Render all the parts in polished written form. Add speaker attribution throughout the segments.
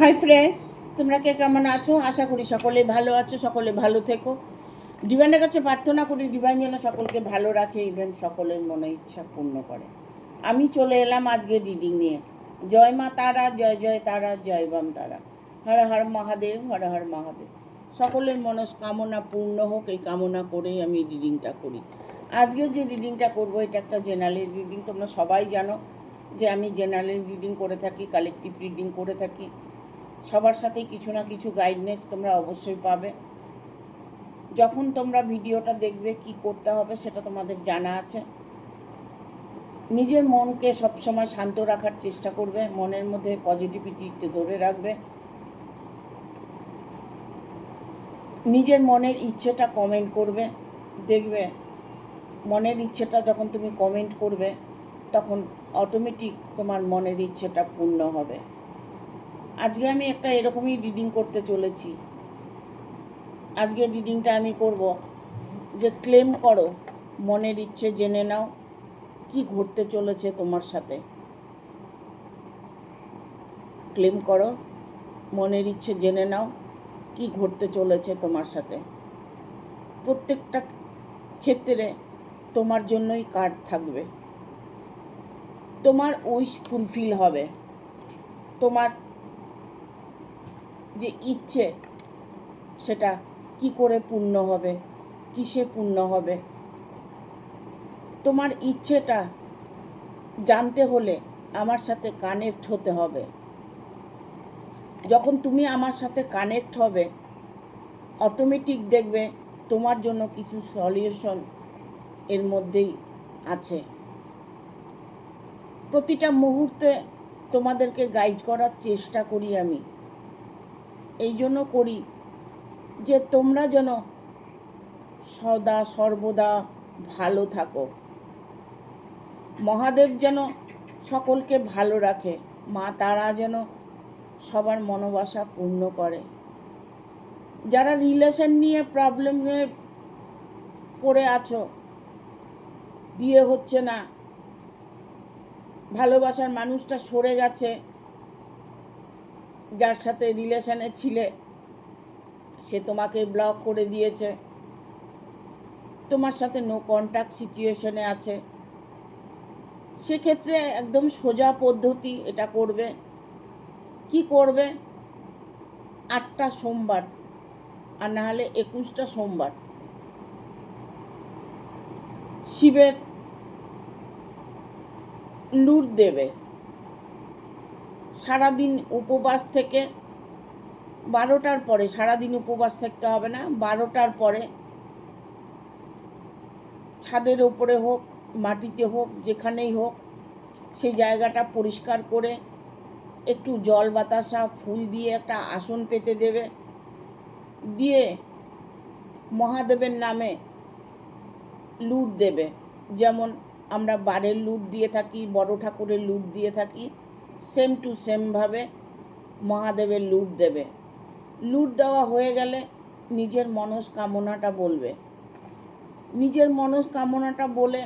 Speaker 1: Hi friends, তোমরা কে কেমন আছো? আশা করি সকলে ভালো আছো, সকলে ভালো থেকো। ডিভাইনের কাছে প্রার্থনা করি ডিভাইন যেন সকলকে ভালো রাখে, ইভেন সকলের মনে ইচ্ছা পূর্ণ করে। আমি চলে এলাম আজকে রিডিং নিয়ে। জয় মা তারা, জয় জয় তারা, জয় বাম তারা। হর হর মহাদেব, হর হর মহাদেব। সকলের মনস্কামনা পূর্ণ হোক, এই কামনা করেই আমি রিডিংটা করি। আজকে যে রিডিংটা করব এটা একটা জেনারেল রিডিং। তোমরা সবাই জানো যে আমি জেনারেল রিডিং করে থাকি, কালেকটিভ রিডিং করে থাকি। সবার সাথেই কিছু না কিছু গাইডনেস তোমরা অবশ্যই পাবে। যখন তোমরা ভিডিওটা দেখবে কি করতে হবে সেটা তোমাদের জানা আছে। নিজের মনকে সবসময় শান্ত রাখার চেষ্টা করবে, মনের মধ্যে পজিটিভিটিতে ধরে রাখবে। নিজের মনের ইচ্ছেটা কমেন্ট করবে। দেখবে মনের ইচ্ছেটা যখন তুমি কমেন্ট করবে তখন অটোমেটিক তোমার মনের ইচ্ছেটা পূর্ণ হবে। আজকে আমি একটা এরকমই রিডিং করতে চলেছি। আজকে রিডিংটা আমি করব যে ক্লেম করো, মনের ইচ্ছে জেনে নাও কি ঘটতে চলেছে তোমার সাথে। ক্লেম করো, মনের ইচ্ছে জেনে নাও কি ঘটতে চলেছে তোমার সাথে। প্রত্যেকটা ক্ষেত্রে তোমার জন্যই কার্ড থাকবে। তোমার উইশ ফুলফিল হবে। তোমার যে ইচ্ছে সেটা কি করে পূর্ণ হবে, কিসে পূর্ণ হবে। তোমার ইচ্ছেটা জানতে হলে আমার সাথে কানেক্ট হতে হবে। যখন তুমি আমার সাথে কানেক্ট হবে অটোমেটিক দেখবে তোমার জন্য কিছু সলিউশন এর মধ্যেই আছে। প্রতিটা মুহূর্তে তোমাদেরকে গাইড করার চেষ্টা করি আমি। এই জন্য করি যে তোমরা যেন সদা সর্বদা ভালো থাকো। মহাদেব যেন সকলকে ভালো রাখে, মা তারা যেন সবার মনোবাসা পূর্ণ করে। যারা রিলেশন নিয়ে প্রবলেমে পড়ে আছো, বিয়ে হচ্ছে না, ভালোবাসার মানুষটা সরে গেছে, যার সাথে রিলেশনে ছিলে সে তোমাকে ব্লক করে দিয়েছে, তোমার সাথে নো কন্ট্যাক্ট সিচুয়েশনে আছে, সেক্ষেত্রে একদম সোজা পদ্ধতি এটা করবে। কি করবে? 8টা সোমবার আর না হলে 21টা সোমবার শিবের লুট দেবে। সারাদিন উপবাস থেকে 12টার পরে, সারাদিন উপবাস থাকতে হবে না, 12টার পরে ছাদের ওপরে হোক, মাটিতে হোক, যেখানেই হোক, সেই জায়গাটা পরিষ্কার করে একটু জল বাতাসা ফুল দিয়ে একটা আসন পেতে দেবে। দিয়ে মহাদেবের নামে লুট দেবে। যেমন আমরা বারের লুট দিয়ে থাকি, বড় ঠাকুরের লুট দিয়ে থাকি, সেম টু সেমভাবে মহাদেবের লুট দেবে। লুট দেওয়া হয়ে গেলে নিজের মনস্কামনাটা বলবে। নিজের মনস্কামনাটা বলে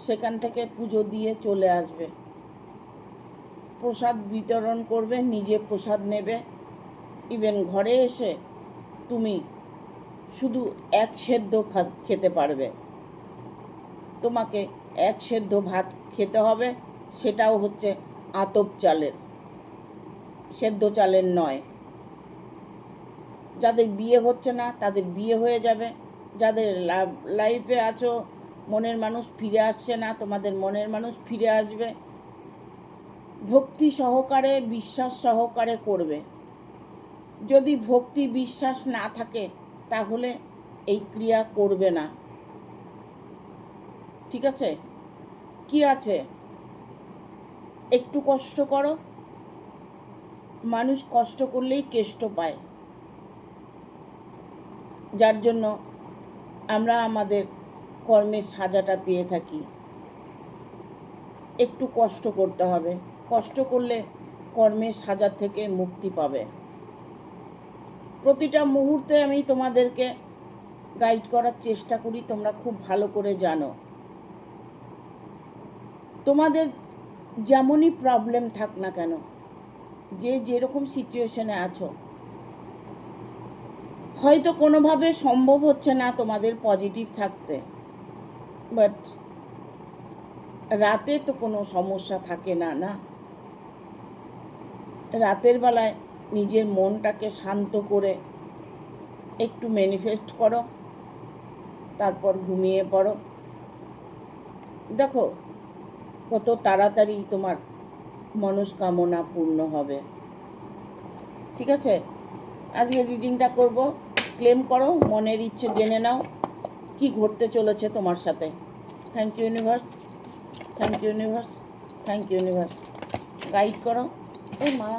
Speaker 1: সেখান থেকে পুজো দিয়ে চলে আসবে। প্রসাদ বিতরণ করবে, নিজে প্রসাদ নেবে। ইভেন ঘরে এসে তুমি শুধু এক সেদ্ধ খেতে পারবে। তোমাকে এক সেদ্ধ ভাত খেতে হবে, সেটাও হচ্ছে আতপ চালের, সেদ্ধ চালের নয়। যাদের বিয়ে হচ্ছে না তাদের বিয়ে হয়ে যাবে। যাদের লাইফে আছো, মনের মানুষ ফিরে আসছে না, তোমাদের মনের মানুষ ফিরে আসবে। ভক্তি সহকারে, বিশ্বাস সহকারে করবে। যদি ভক্তি বিশ্বাস না থাকে তাহলে এই ক্রিয়া করবে না। ঠিক আছে? কি আছে? একটু কষ্ট করো। মানুষ কষ্ট করলেই কেষ্ট পায়, যার জন্য আমরা আমাদের কর্মের সাজাটা পেয়ে থাকি। একটু কষ্ট করতে হবে। কষ্ট করলে কর্মের সাজা থেকে মুক্তি পাবে। প্রতিটা মুহূর্তে আমি তোমাদেরকে গাইড করার চেষ্টা করি, তোমরা খুব ভালো করে জানো। তোমাদের যেমনই প্রবলেম থাক না কেন, যে যেরকম সিচুয়েশনে আছো, হয়তো কোনোভাবে সম্ভব হচ্ছে না তোমাদের পজিটিভ থাকতে, বাট রাতে তো কোনো সমস্যা থাকে না, না? রাতের বেলায় নিজের মনটাকে শান্ত করে একটু ম্যানিফেস্ট করো, তারপর ঘুমিয়ে পড়ো। দেখো কত তাড়াতাড়ি তোমার মনস্কামনা পূর্ণ হবে। ঠিক আছে, আজকে রিডিংটা করব। ক্লেম করো, মনের ইচ্ছে জেনে নাও কি ঘটতে চলেছে তোমার সাথে। Thank you universe, thank you universe, thank you universe. Guide করো। এ মা,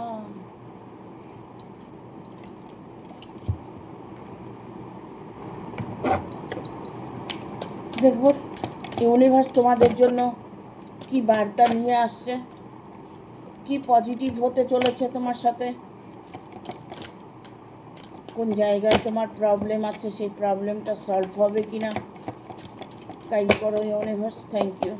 Speaker 1: দেখব ইউনিভার্স তোমাদের জন্য কি বার্তা নিয়ে আসছে, কি পজিটিভ হতে চলেছে তোমার সাথে, কোন জায়গায় তোমার প্রবলেম আছে সেই প্রবলেমটা সলভ হবে কি না। গাইড করো ইউনিভার্স, থ্যাংক ইউ।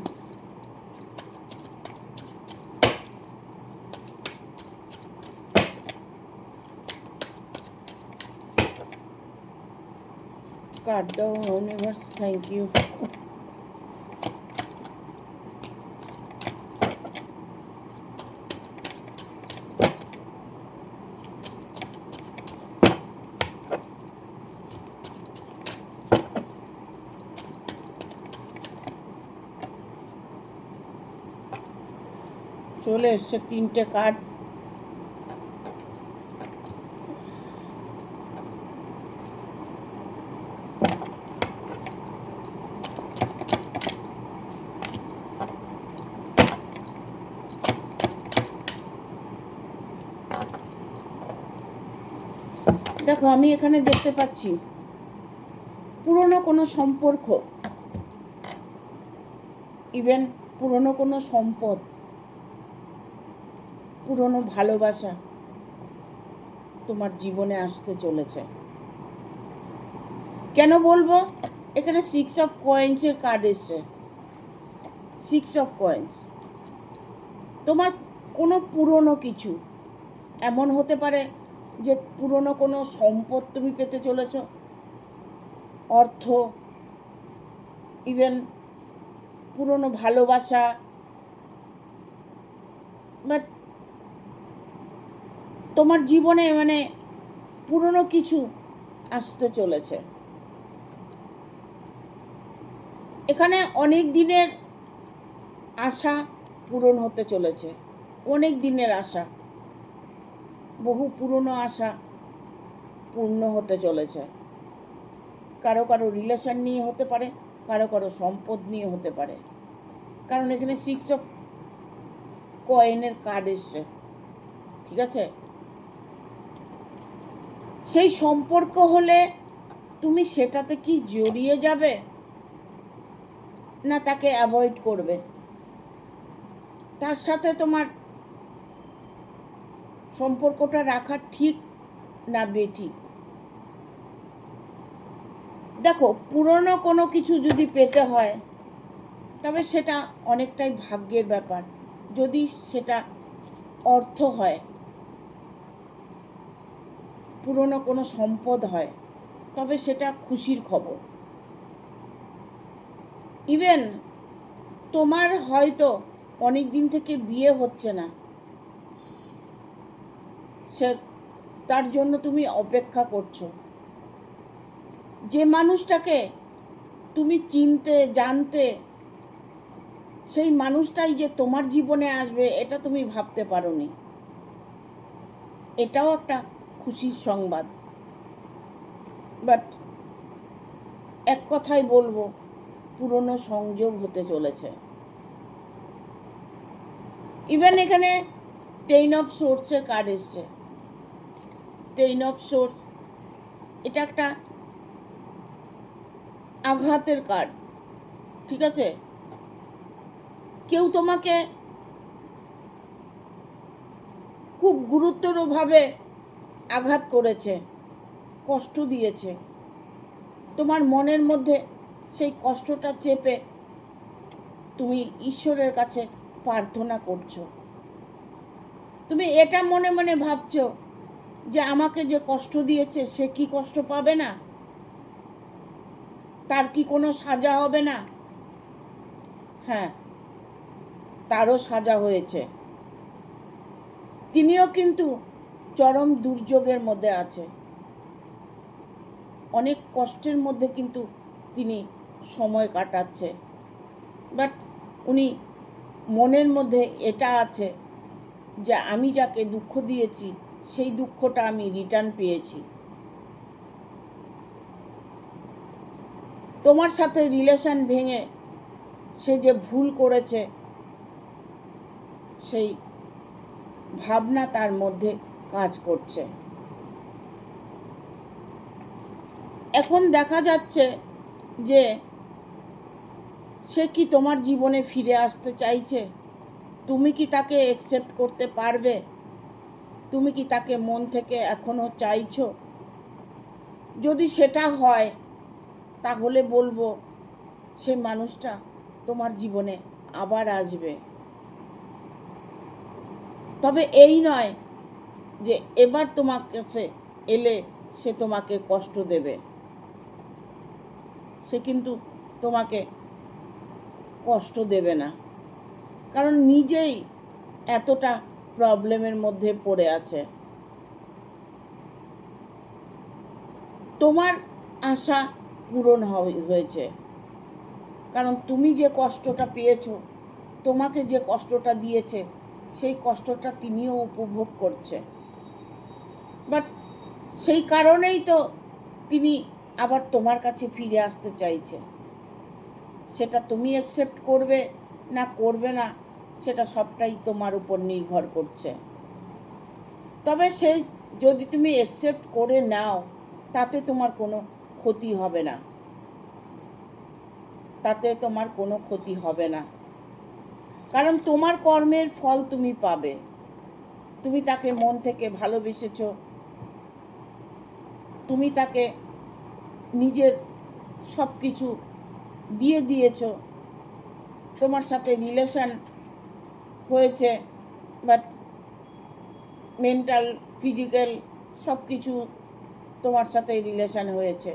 Speaker 1: কার্ড দাও ইউনিভার্স, থ্যাংক ইউ। চলে এসছে 3টে কার্ড। দেখো আমি এখানে দেখতে পাচ্ছি পুরনো কোনো সম্পর্ক, ইভেন পুরনো কোনো সম্পদ, পুরনো ভালোবাসা তোমার জীবনে আসতে চলেছে। কেন বলবো, এখানে 6 অফ কয়েন্সের কার্ড এসছে। 6 অফ কয়েন্স, তোমার কোনো পুরনো কিছু এমন হতে পারে যে পুরনো কোনো সম্পদ তুমি পেতে চলেছ, অর্থ, ইভেন পুরনো ভালোবাসা, বাট তোমার জীবনে মানে পুরনো কিছু আসতে চলেছে। এখানে অনেক দিনের আশা পূরণ হতে চলেছে, অনেক দিনের আশা, বহু পুরনো আশা পূর্ণ হতে চলেছে। কারো কারো রিলেশন নিয়ে হতে পারে, কারো কারো সম্পদ নিয়ে হতে পারে, কারণ এখানে 6 অফ কয়েনের কার্ড এসছে। ঠিক আছে, সেই সম্পর্ক হলে তুমি সেটাতে কি জড়িয়ে যাবে না তাকে অ্যাভয়েড করবে, তার সাথে তোমার সম্পর্কটা রাখা ঠিক না বেঠিক। দেখো পুরনো কোনো কিছু যদি পেতে হয় তবে সেটা অনেকটাই ভাগ্যের ব্যাপার। যদি সেটা অর্থ হয়, পুরনো কোনো সম্পদ হয়, তবে সেটা খুশির খবর। ইভেন তোমার হয়তো অনেক দিন থেকে বিয়ে হচ্ছে না, সে তার জন্য তুমি অপেক্ষা করছো। যে মানুষটাকে তুমি চিনতে জানতে, সেই মানুষটাই যে তোমার জীবনে আসবে এটা তুমি ভাবতে পারোনি। এটাও একটা খুশির সংবাদ। বাট এক কথায় বলবো, পুরনো সংযোগ হতে চলেছে। ইভেন এখানে 10 অফ সোর্সের কার্ড এসছে। 10 অফ সোর্স, এটা একটা আঘাতের কার্ড। ঠিক আছে, কেউ তোমাকে খুব গুরুতরভাবে আঘাত করেছে, কষ্ট দিয়েছে, তোমার মনের মধ্যে সেই কষ্টটা চেপে তুমি ঈশ্বরের কাছে প্রার্থনা করছো। তুমি এটা মনে মনে ভাবছো যে আমাকে যে কষ্ট দিয়েছে সে কি কষ্ট পাবে না, তার কি কোনো সাজা হবে না? হ্যাঁ, তারও সাজা হয়েছে। তিনিও কিন্তু চরম দুর্যোগের মধ্যে আছে, অনেক কষ্টের মধ্যে কিন্তু তিনি সময় কাটাচ্ছে। বাট উনি মনের মধ্যে এটা আছে যে আমি যাকে দুঃখ দিয়েছি সেই দুঃখটা আমি রিটার্ন পেয়েছি। তোমার সাথে রিলেশন ভেঙে সে যে ভুল করেছে সেই ভাবনা তার মধ্যে কাজ করছে। এখন দেখা যাচ্ছে যে সে কি তোমার জীবনে ফিরে আসতে চাইছে? তুমি কি তাকে অ্যাকসেপ্ট করতে পারবে? তুমি কি তাকে মন থেকে এখনো চাইছো? যদি সেটা হয় তাহলে বলবো সে মানুষটা তোমার জীবনে আবার আসবে। তবে এই নয় যে এবার তোমার কাছে এলে সে তোমাকে কষ্ট দেবে। সে কিন্তু তোমাকে কষ্ট দেবে না, কারণ নিজেই এতটা প্রবলেমের মধ্যে পড়ে আছে। তোমার আশা পূরণ হয়েছে, কারণ তুমি যে কষ্টটা পেয়েছো, তোমাকে যে কষ্টটা দিয়েছে সেই কষ্টটা তিনিও উপভোগ করছে। বাট সেই কারণেই তো তিনি আবার তোমার কাছে ফিরে আসতে চাইছে। সেটা তুমি অ্যাকসেপ্ট করবে না করবে না সেটা সবটাই তোমার উপর নির্ভর করছে। তবে সেই যদি তুমি অ্যাকসেপ্ট করে নাও তাতে তোমার কোনো ক্ষতি হবে না, তাতে তোমার কোনো ক্ষতি হবে না, কারণ তোমার কর্মের ফল তুমি পাবে। তুমি তাকে মন থেকে ভালোবেসেছো, তুমি তাকে নিজের সব কিছু দিয়ে দিয়েছো, তোমার সাথে রিলেশন হয়েছে, বাট মেন্টাল ফিজিক্যাল সব কিছু তোমার সাথে রিলেশন হয়েছে।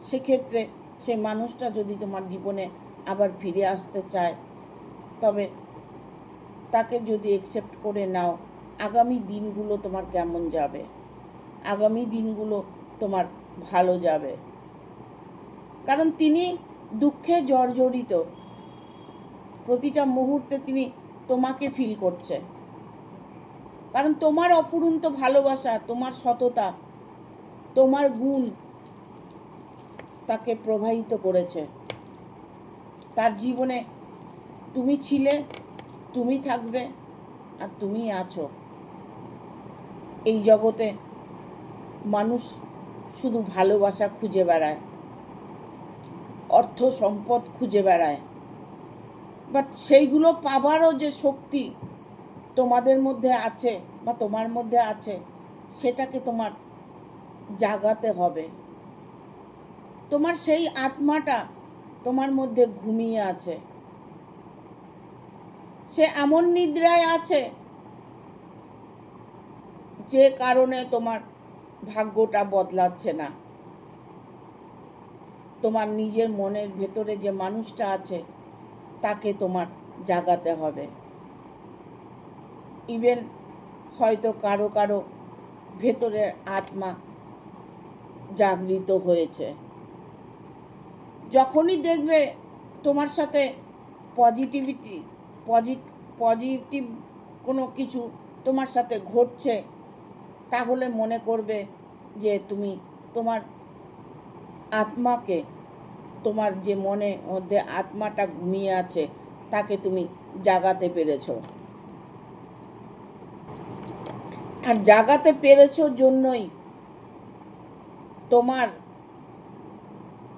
Speaker 1: সেক্ষেত্রে সেই মানুষটা যদি তোমার জীবনে আবার ফিরে আসতে চায় তবে তাকে যদি অ্যাকসেপ্ট করে নাও, আগামী দিনগুলো তোমার কেমন যাবে? আগামী দিনগুলো তোমার ভালো যাবে, কারণ তিনি দুঃখে জর্জরিত। প্রতিটা মুহূর্তে তিনি তোমাকে ফিল করছে, কারণ তোমার অফুরন্ত ভালোবাসা, তোমার সততা, তোমার গুণ তাকে প্রভাবিত করেছে। তার জীবনে তুমি ছিলে, তুমি থাকবে, আর তুমি আছো। এই জগতে মানুষ শুধু ভালোবাসা খুঁজে বেড়ায়, অর্থ সম্পদ খুঁজে বেড়ায়, বাট সেইগুলো পাবারও যে শক্তি তোমাদের মধ্যে আছে বা তোমার মধ্যে আছে সেটাকে তোমার জাগাতে হবে। তোমার সেই আত্মাটা তোমার মধ্যে ঘুমিয়ে আছে, সে এমন নিদ্রায় আছে যে কারণে তোমার ভাগ্যটা বদলাচ্ছে না। তোমার নিজের মনের ভেতরে যে মানুষটা আছে তাকে তোমার জাগাতে হবে। ইভেন হয়তো কারো কারো ভেতরের আত্মা জাগৃত হয়েছে। যখনই দেখবে তোমার সাথে পজিটিভ কোনো কিছু তোমার সাথে ঘটছে, তাহলে মনে করবে যে তুমি তোমার আত্মাকে, তোমার যে মনের মধ্যে আত্মাটা ঘুমিয়ে আছে তাকে তুমি জাগাতে পেরেছো। আর জাগাতে পেরেছো জন্যই তোমার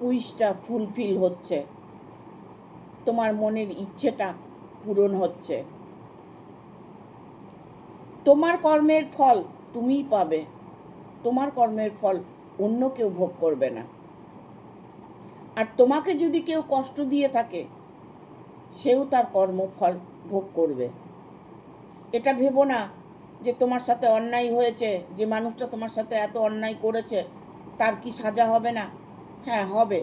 Speaker 1: উইশটা ফুলফিল হচ্ছে, তোমার মনের ইচ্ছেটা পূরণ হচ্ছে। তোমার কর্মের ফল তুমিই পাবে, তোমার কর্মের ফল অন্য কেউ ভোগ করবে না। আর তোমাকে যদি কেউ কষ্ট দিয়ে থাকে সেও তার কর্মফল ভোগ করবে। এটা ভেবো না যে তোমার সাথে অন্যায় হয়েছে, যে মানুষটা তোমার সাথে এত অন্যায় করেছে তার কি সাজা হবে না? হ্যাঁ হবে।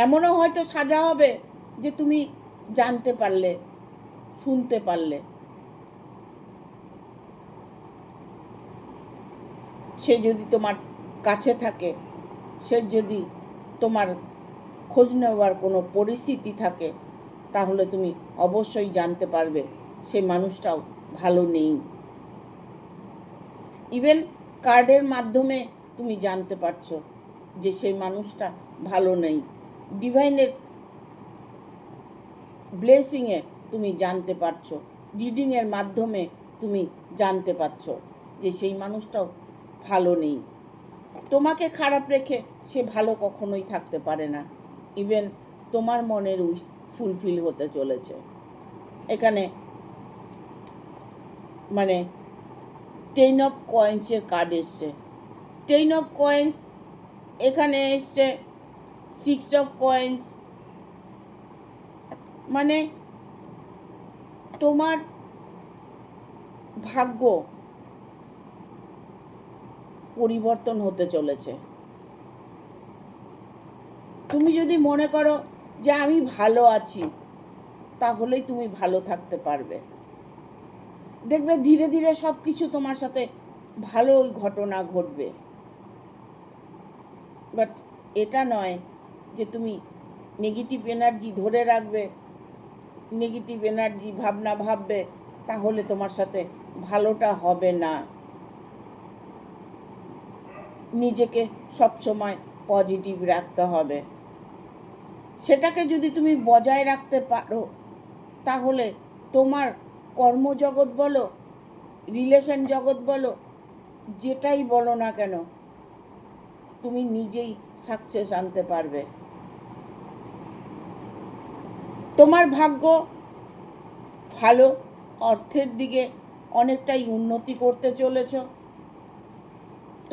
Speaker 1: এমনও হয়তো সাজা হবে যে তুমি জানতে পারলে, শুনতে পারলে। সে যদি তোমার কাছে থাকে, সে যদি তোমার খোঁজ নেওয়ার কোনো পরিস্থিতি থাকে, তাহলে তুমি অবশ্যই জানতে পারবে সে মানুষটাও ভালো নেই। ইভেন কার্ডের মাধ্যমে তুমি জানতে পারছো যে সেই মানুষটা ভালো নেই। ডিভাইনের ব্লেসিংয়ে তুমি জানতে পারছো, রিডিংয়ের মাধ্যমে তুমি জানতে পারছো যে সেই মানুষটাও ভালো নেই। তোমাকে খারাপ রেখে সে ভালো কখনোই থাকতে পারে না। ইভেন তোমার মনের উইশ ফুলফিল হতে চলেছে। এখানে মানে 10 অফ কয়েন্সের কার্ড এসছে। 10 অফ কয়েন্স, এখানে এসছে 6 অফ কয়েন্স। মানে তোমার ভাগ্য পরিবর্তন হতে চলেছে। তুমি যদি মনে করো যে আমি ভালো আছি, তাহলেই তুমি ভালো থাকতে পারবে। দেখবে ধীরে ধীরে সব কিছু তোমার সাথে ভালো ঘটনা ঘটবে। বাট এটা নয় যে তুমি নেগেটিভ এনার্জি ধরে রাখবে, নেগেটিভ এনার্জি ভাবনা ভাববে, তাহলে তোমার সাথে ভালোটা হবে না। নিজেকে সবসময় পজিটিভ রাখতে হবে। সেটাকে যদি তুমি বজায় রাখতে পারো, তাহলে তোমার কর্মজগৎ বলো, রিলেশন জগৎ বলো, যেটাই বলো না কেন, তুমি নিজেই সাকসেস আনতে পারবে। তোমার ভাগ্য ভালো, অর্থের দিকে অনেকটাই উন্নতি করতে চলেছ।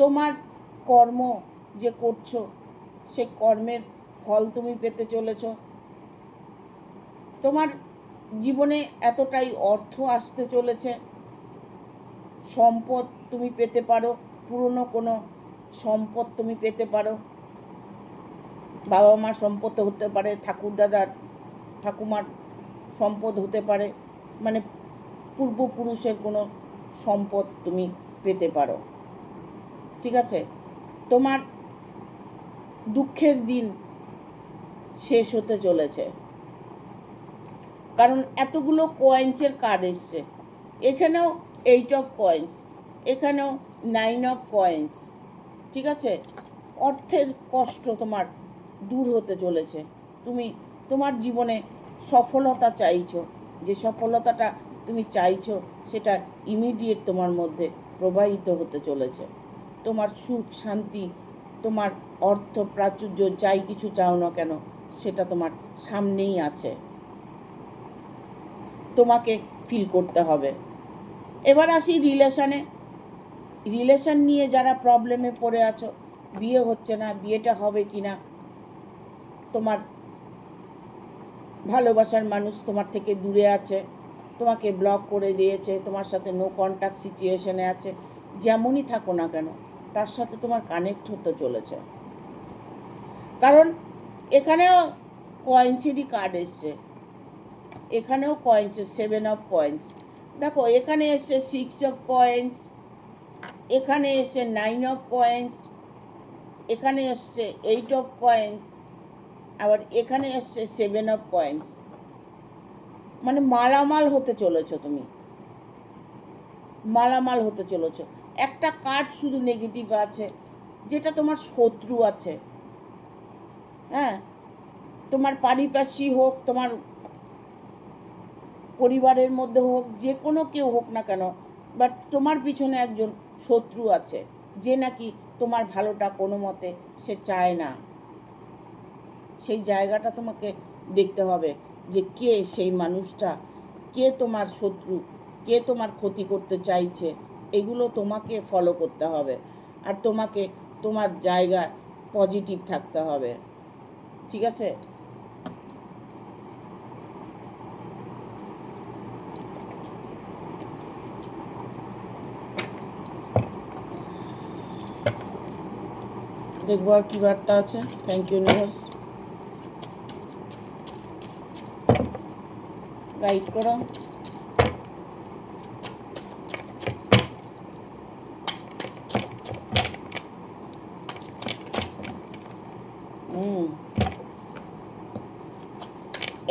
Speaker 1: তোমার কর্ম যে করছো, সে কর্মের ফল তুমি পেতে চলেছ। তোমার জীবনে এতটাই অর্থ আসতে চলেছে, সম্পদ তুমি পেতে পারো, পুরনো কোনো সম্পদ তুমি পেতে পারো। বাবা মার সম্পদ হতে পারে, ঠাকুরদাদার ঠাকুমার সম্পদ হতে পারে, মানে পূর্বপুরুষের কোনো সম্পদ তুমি পেতে পারো। ঠিক আছে? তোমার দুঃখের দিন শেষ হতে চলেছে, কারণ এতগুলো কয়েন্সের কার্ড এসছে। এখানেও 8 অফ কয়েন্স, এখানেও 9 অফ কয়েন্স। ঠিক আছে? অর্থের কষ্ট তোমার দূর হতে চলেছে। তুমি তোমার জীবনে সফলতা চাইছো, যে সফলতাটা তুমি চাইছো সেটা ইমিডিয়েট তোমার মধ্যে প্রবাহিত হতে চলেছে। তোমার সুখ শান্তি, তোমার অর্থ প্রাচুর্য, যাই কিছু চাও না কেন, সেটা তোমার সামনেই আছে, তোমাকে ফিল করতে হবে। এবার আসি রিলেশানে। রিলেশান নিয়ে যারা প্রবলেমে পড়ে আছো, বিয়ে হচ্ছে না, বিয়েটা হবে কি না, তোমার ভালোবাসার মানুষ তোমার থেকে দূরে আছে, তোমাকে ব্লক করে দিয়েছে, তোমার সাথে নো কন্ট্যাক্ট সিচুয়েশনে আছে, যেমনই থাকো না কেন তার সাথে তোমার কানেক্ট হতে চলেছে। কারণ এখানেও কয়েন্সেরই কার্ড এসছে, এখানেও কয়েন্সের 7 অফ কয়েন্স। দেখো এখানে এসছে 6 অফ কয়েন্স, এখানে এসছে 9 অফ কয়েন্স, এখানে এসছে 8 অফ কয়েন্স, আবার এখানে এসছে 7 অফ কয়েন্স। মানে মালামাল হতে চলেছো তুমি, মালামাল হতে চলেছো। একটা কার্ড শুধু নেগেটিভ আছে, যেটা তোমার শত্রু আছে। হ্যাঁ, তোমার পারিপার্শ্বিক হোক, তোমার পরিবারের মধ্যে হোক, যে কোনো কেউ হোক না কেন, বাট তোমার পিছনে একজন শত্রু আছে, যে নাকি তোমার ভালোটা কোনো মতে সে চায় না। সেই জায়গাটা তোমাকে দেখতে হবে যে কে সেই মানুষটা, কে তোমার শত্রু, কে তোমার ক্ষতি করতে চাইছে, এগুলো তোমাকে ফলো করতে হবে। আর তোমাকে তোমার জায়গায় পজিটিভ থাকতে হবে। ঠিক আছে? দেখবো আর কি বার্তা আছে। থ্যাংক ইউ ইউনিভার্স, গাইড করো।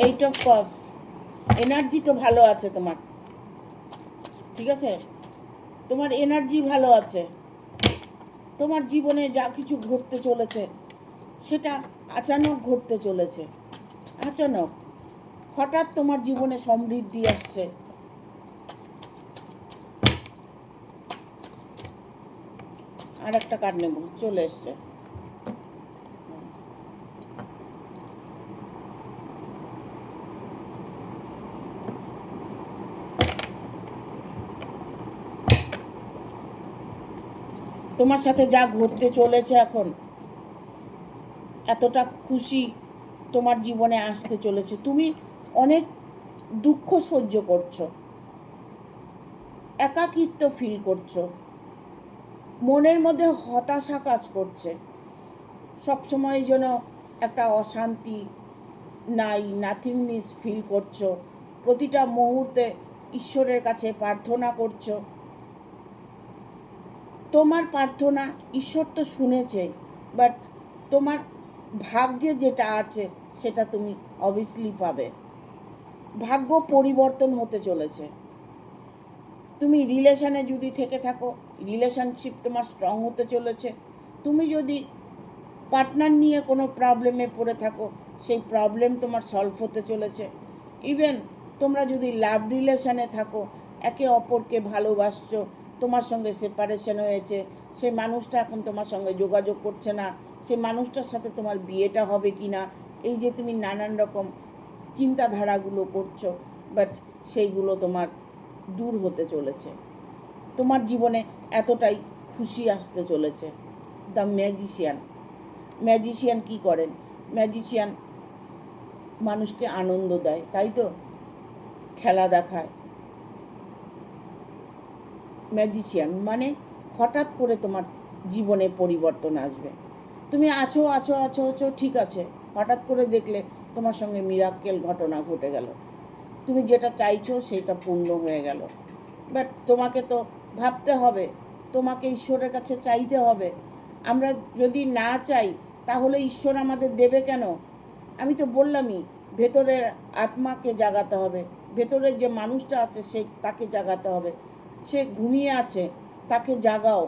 Speaker 1: এইট অফ কাপস, এনার্জি তো ভালো আছে তোমার, ঠিক আছে, তোমার এনার্জি ভালো আছে। তোমার জীবনে যা কিছু ঘটতে চলেছে সেটা আচানক ঘটতে চলেছে, আচানক হঠাৎ তোমার জীবনে সমৃদ্ধি আসছে। আর একটা কার্ড নেব, চলে এসছে। তোমার সাথে যা ঘটতে চলেছে এখন, এতটা খুশি তোমার জীবনে আসতে চলেছে। তুমি অনেক দুঃখ সহ্য করছো, একাকিত্ব ফিল করছো, মনের মধ্যে হতাশা কাজ করছে, সবসময় যেন একটা অশান্তি, নাথিংনেস ফিল করছো, প্রতিটা মুহূর্তে ঈশ্বরের কাছে প্রার্থনা করছো। তোমার প্রার্থনা ঈশ্বর তো শুনেছে, বাট তোমার ভাগ্যে যেটা আছে সেটা তুমি অবভিয়াসলি পাবে। ভাগ্য পরিবর্তন হতে চলেছে। তুমি রিলেশনে যদি থেকে থাকো, রিলেশনশিপ তোমার স্ট্রং হতে চলেছে। তুমি যদি পার্টনার নিয়ে কোনো প্রবলেমে পড়ে থাকো, সেই প্রবলেম তোমার সলভ হতে চলেছে। ইভেন তোমরা যদি লাভ রিলেশনে থাকো, একে অপরকে ভালোবাসছো, তোমার সঙ্গে সেপারেশন হয়েছে, সেই মানুষটা এখন তোমার সঙ্গে যোগাযোগ করছে না, সেই মানুষটার সাথে তোমার বিয়েটা হবে কি না, এই যে তুমি নানান রকম চিন্তাধারাগুলো করছো, বাট সেইগুলো তোমার দূর হতে চলেছে। তোমার জীবনে এতটাই খুশি আসতে চলেছে। দ্য ম্যাজিশিয়ান, ম্যাজিশিয়ান কি করেন? ম্যাজিশিয়ান মানুষকে আনন্দ দেয়, তাই তো, খেলা দেখায়। ম্যাজিশিয়ান মানে হঠাৎ করে তোমার জীবনে পরিবর্তন আসবে। তুমি আছো আছো আছো আছো ঠিক আছে, হঠাৎ করে দেখলে তোমার সঙ্গে মিরাক্কেল ঘটনা ঘটে গেল, তুমি যেটা চাইছো সেটা পূর্ণ হয়ে গেল। বাট তোমাকে তো ভাবতে হবে, তোমাকে ঈশ্বরের কাছে চাইতে হবে। আমরা যদি না চাই তাহলে ঈশ্বর আমাদের দেবে কেন? আমি তো বললামই, ভেতরের আত্মাকে জাগাতে হবে, ভেতরের যে মানুষটা আছে তাকে জাগাতে হবে। সে ঘুমিয়ে আছে, তাকে জাগাও।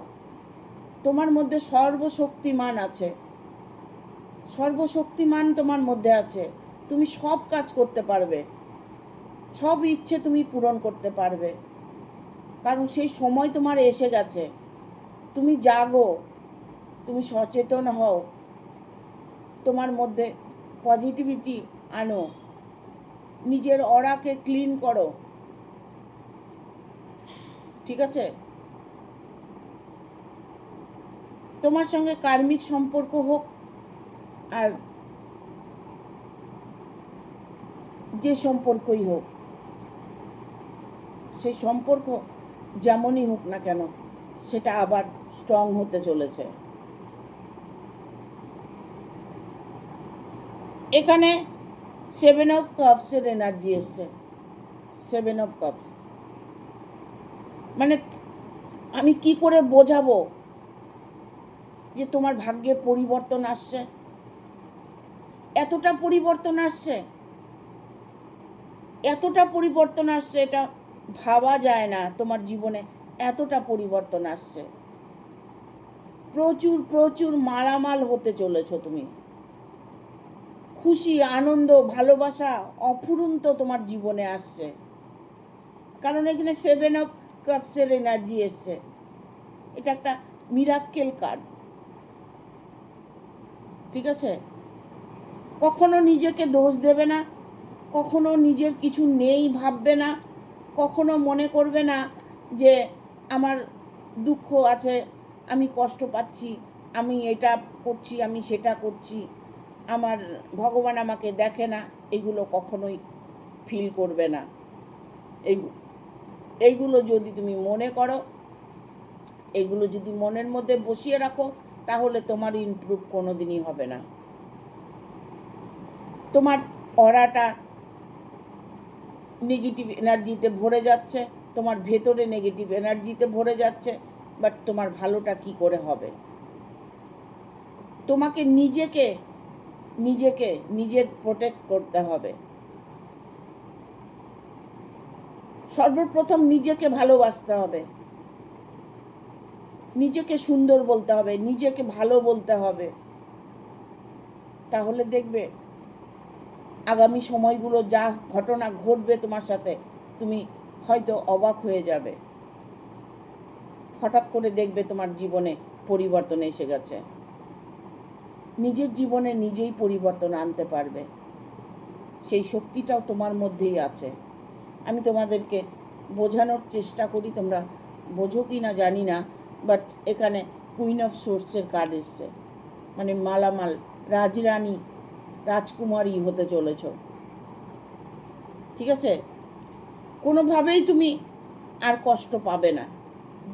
Speaker 1: তোমার মধ্যে সর্বশক্তিমান আছে, সর্বশক্তিমান তোমার মধ্যে আছে। তুমি সব কাজ করতে পারবে, সব ইচ্ছে তুমি পূরণ করতে পারবে, কারণ সেই সময় তোমার এসে গেছে। তুমি জাগো, তুমি সচেতন হও, তোমার মধ্যে পজিটিভিটি আনো, নিজের অরাকে ক্লিন করো, ঠিক আছে? তোমার সঙ্গে কার্মিক সম্পর্ক হোক আর যে সম্পর্কই হোক, সেই সম্পর্ক যেমনই হোক না কেন, সেটা আবার স্ট্রং হতে চলেছে। এখানে 7 অফ কাপসের এনার্জি এসছে। 7 অফ কাপস মানে আমি কি করে বোঝাবো যে তোমার ভাগ্যে পরিবর্তন আসছে, এতটা পরিবর্তন আসছে, এতটা পরিবর্তন আসছে, এটা ভাবা যায় না। তোমার জীবনে এতটা পরিবর্তন আসছে, প্রচুর প্রচুর মালামাল হতে চলেছো তুমি। খুশি, আনন্দ, ভালোবাসা অফুরন্ত তোমার জীবনে আসছে, কারণ এখানে 7 অফ কাপসের এনার্জি এসছে। এটা একটা মিরাক্কেল কার্ড, ঠিক আছে? কখনো নিজেকে দোষ দেবে না, কখনো নিজের কিছু নেই ভাববে না, কখনো মনে করবে না যে আমার দুঃখ আছে, আমি কষ্ট পাচ্ছি, আমি এটা করছি, আমি সেটা করছি, আমার ভগবান আমাকে দেখে না, এগুলো কখনোই ফিল করবে না। এইগুলো যদি তুমি মনে করো, এগুলো যদি মনের মধ্যে বসিয়ে রাখো, তাহলে তোমার ইমপ্রুভ কোনো দিনই হবে না। তোমার অরাটা নেগেটিভ এনার্জিতে ভরে যাচ্ছে, তোমার ভেতরে নেগেটিভ এনার্জিতে ভরে যাচ্ছে, বাট তোমার ভালোটা কি করে হবে? তোমাকে নিজের প্রোটেক্ট করতে হবে। সর্বপ্রথম নিজেকে ভালোবাসতে হবে, নিজেকে সুন্দর বলতে হবে, নিজেকে ভালো বলতে হবে। তাহলে দেখবে আগামী সময়গুলো যা ঘটনা ঘটবে তোমার সাথে, তুমি হয়তো অবাক হয়ে যাবে। হঠাৎ করে দেখবে তোমার জীবনে পরিবর্তন এসে গেছে। নিজের জীবনে নিজেই পরিবর্তন আনতে পারবে, সেই শক্তিটাও তোমার মধ্যেই আছে। আমি তোমাদেরকে বোঝানোর চেষ্টা করি, তোমরা বোঝো কি না জানি না, বাট এখানে কুইন অফ সোর্সের কার্ড এসছে, মানে মালামাল, রাজরানী, রাজকুমারী হতে চলেছ। ঠিক আছে? কোনোভাবেই তুমি আর কষ্ট পাবে না।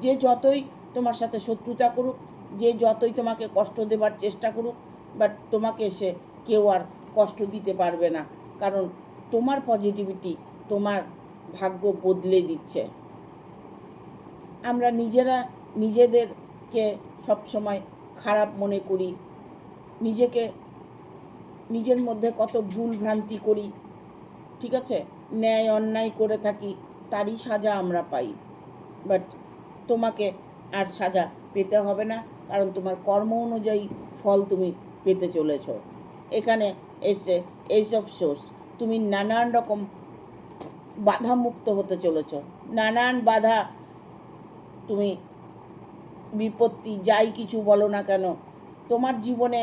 Speaker 1: যে যতই তোমার সাথে শত্রুতা করুক, যে যতই তোমাকে কষ্ট দেবার চেষ্টা করুক, বাট তোমাকে সে কেউ আর কষ্ট দিতে পারবে না, কারণ তোমার পজিটিভিটি তোমার ভাগ্য বদলে দিচ্ছে। আমরা নিজেদেরকে সবসময় খারাপ মনে করি, নিজের মধ্যে কত ভুল ভ্রান্তি করি, ঠিক আছে, ন্যায় অন্যায় করে থাকি, তারই সাজা আমরা পাই। বাট তোমাকে আর সাজা পেতে হবে না, কারণ তোমার কর্ম অনুযায়ী ফল তুমি পেতে চলেছ। এখানে এসে এইসব সোর্স, তুমি নানান রকম বাধামুক্ত হতে চলেছ। নানান বাধা, তুমি বিপত্তি যাই কিছু বলো না কেন, তোমার জীবনে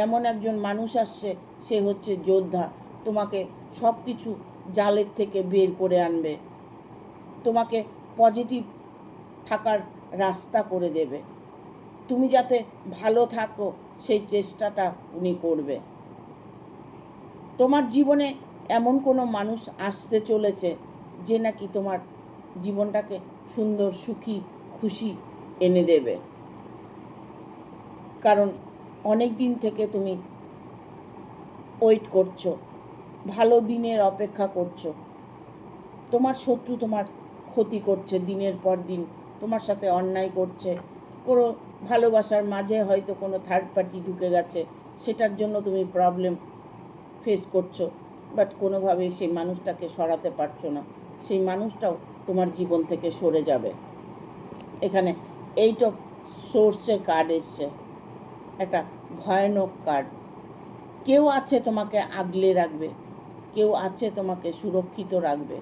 Speaker 1: এমন একজন মানুষ আসছে, সে হচ্ছে যোদ্ধা। তোমাকে সব কিছু জালের থেকে বের করে আনবে, তোমাকে পজিটিভ থাকার রাস্তা করে দেবে। তুমি যাতে ভালো থাকো সেই চেষ্টাটা উনি করবে। তোমার জীবনে এমন কোনো মানুষ আসতে চলেছে যে নাকি তোমার জীবনটাকে সুন্দর, সুখী, খুশি এনে দেবে। কারণ অনেক দিন থেকে তুমি ওয়েট করছো, ভালো দিনের অপেক্ষা করছো। তোমার শত্রু তোমার ক্ষতি করছে, দিনের পর দিন তোমার সাথে অন্যায় করছে। কোনো ভালোবাসার মাঝে হয়তো কোনো থার্ড পার্টি ঢুকে গেছে, সেটার জন্য তুমি প্রবলেম ফেস করছো, বাট কোনোভাবেই সেই মানুষটাকে সরাতে পারছো না। সেই মানুষটাও তোমার জীবন থেকে সরে যাবে। এখানে 8 অফ সোর্সের কার্ড এসছে, একটা ভয়ানক কার্ড। কেউ আছে তোমাকে আগলে রাখবে, কেউ আছে তোমাকে সুরক্ষিত রাখবে,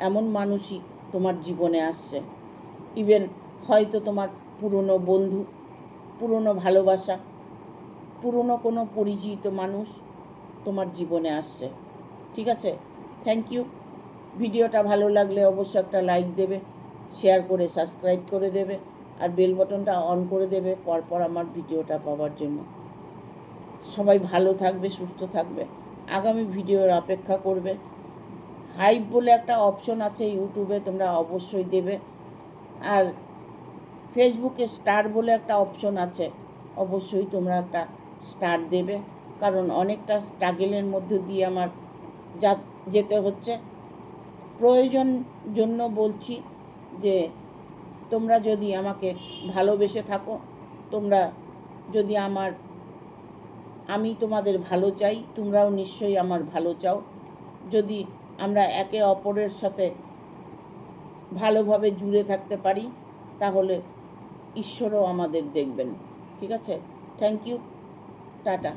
Speaker 1: এমন মানুষই তোমার জীবনে আসছে। ইভেন হয়তো তোমার পুরনো বন্ধু, পুরনো ভালোবাসা, পুরনো কোনো পরিচিত মানুষ তোমার জীবনে আসছে। ঠিক আছে? Thank you. ভিডিওটা ভালো লাগলে অবশ্যই একটা লাইক দেবে, শেয়ার করে সাবস্ক্রাইব করে দেবে, আর বেল বাটনটা অন করে দেবে পরপর আমার ভিডিওটা পাওয়ার জন্য। সবাই ভালো থাকবে, সুস্থ থাকবে, আগামী ভিডিওর অপেক্ষা করবে। হাইপ বলে একটা অপশন আছে ইউটিউবে, তোমরা অবশ্যই দেবে। আর ফেসবুকে স্টার বলে একটা অপশন আছে, অবশ্যই তোমরা একটা স্টার দেবে, কারণ অনেকটা স্ট্রাগলের মধ্যে দিয়ে আমার যেতে হচ্ছে। প্রয়োজন জন্য বলছি যে তোমরা যদি আমাকে ভালোবেসে থাকো, তোমরা যদি আমি তোমাদের ভালো চাই, তোমরাও নিশ্চয়ই আমার ভালো চাও। যদি আমরা একে অপরের সাথে ভালোভাবে জুড়ে থাকতে পারি, তাহলে ঈশ্বরও আমাদের দেখবেন। ঠিক আছে? Thank you, tata.